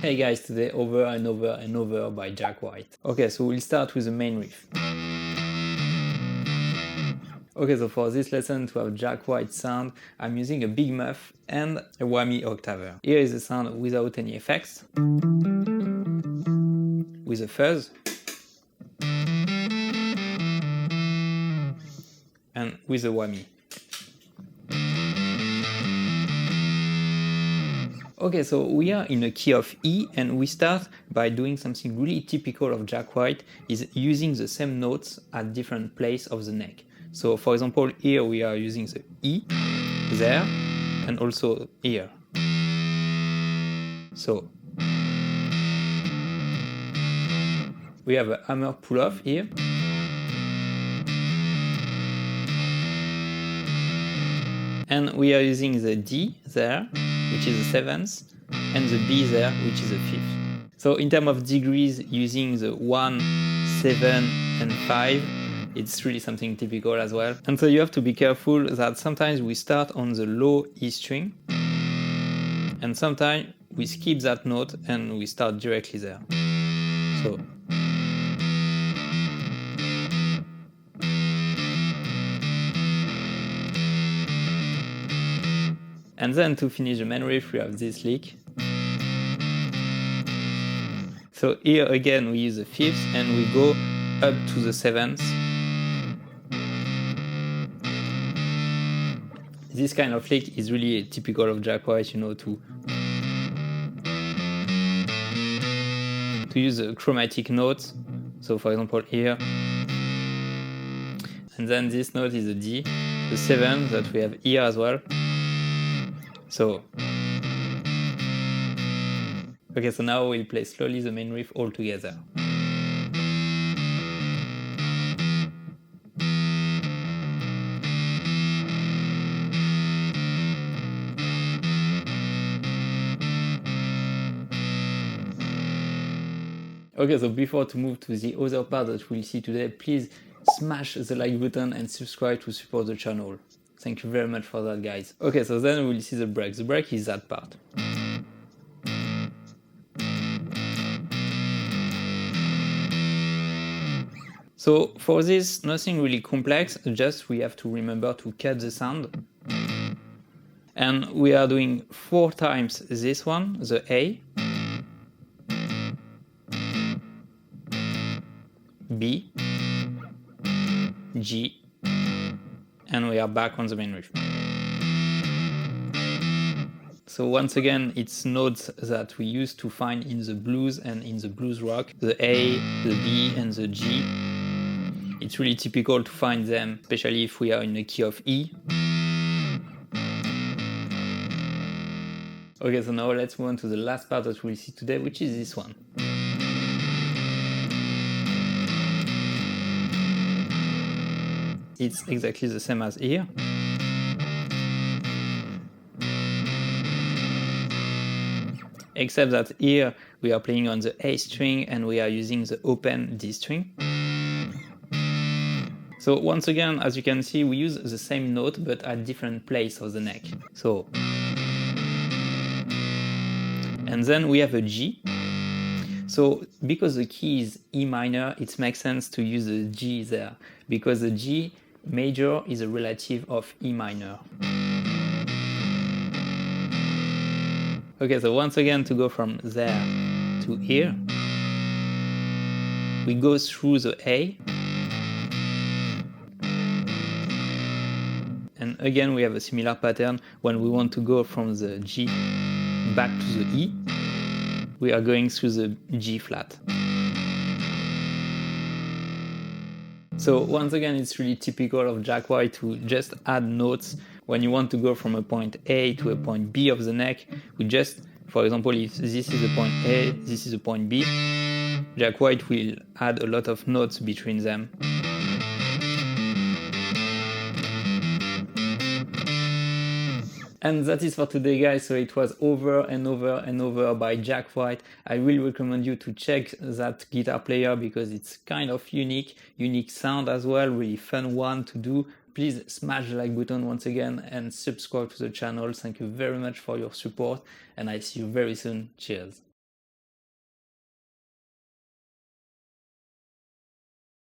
Hey guys, today Over and Over and Over by Jack White. Okay, so we'll start with the main riff. Okay, so for this lesson to have Jack White sound, I'm using a big muff and a whammy octaver. Here is the sound without any effects, with a fuzz, and with a whammy. Okay, so we are in a key of E, and we start by doing something really typical of Jack White, is using the same notes at different places of the neck. So for example, here we are using the E, there, and also here. So we have a hammer pull-off here. And we are using the D there, which is the 7th, and the B there, which is the 5th. So in terms of degrees, using the 1, 7, and 5, it's really something typical as well. And so you have to be careful that sometimes we start on the low E string, and sometimes we skip that note and we start directly there. So. And then to finish the main riff, we have this lick. So here again we use the 5th and we go up to the 7th. This kind of lick is really typical of Jack White, you know, to use a chromatic note. So for example here. And then this note is a D, the 7th that we have here as well. So, okay, so now we'll play slowly the main riff all together. Okay, so before to move to the other part that we'll see today, please smash the like button and subscribe to support the channel. Thank you very much for that, guys. Okay, so then we'll see the break. The break is that part. So for this, nothing really complex, just we have to remember to cut the sound. And we are doing 4 times this one, the A, B, G, and we are back on the main riff. So once again, it's notes that we used to find in the blues and in the blues rock, the A, the B, and the G. It's really typical to find them, especially if we are in a key of E. Okay, so now let's move on to the last part that we'll see today, which is this one. It's exactly the same as here. Except that here we are playing on the A string and we are using the open D string. So once again, as you can see, we use the same note but at different places of the neck. So, and then we have a G. So because the key is E minor, it makes sense to use the G there, because the G major is a relative of E minor. Okay, so once again, to go from there to here, we go through the A, and again we have a similar pattern. When we want to go from the G back to the E, we are going through the G flat. So once again, it's really typical of Jack White to just add notes. When you want to go from a point A to a point B of the neck, we just, for example, if this is a point A, this is a point B, Jack White will add a lot of notes between them. And that is for today, guys. So it was Over and Over and Over by Jack White. I will recommend you to check that guitar player because it's kind of unique sound as well, really fun one to do. Please smash the like button once again and subscribe to the channel. Thank you very much for your support and I see you very soon. Cheers.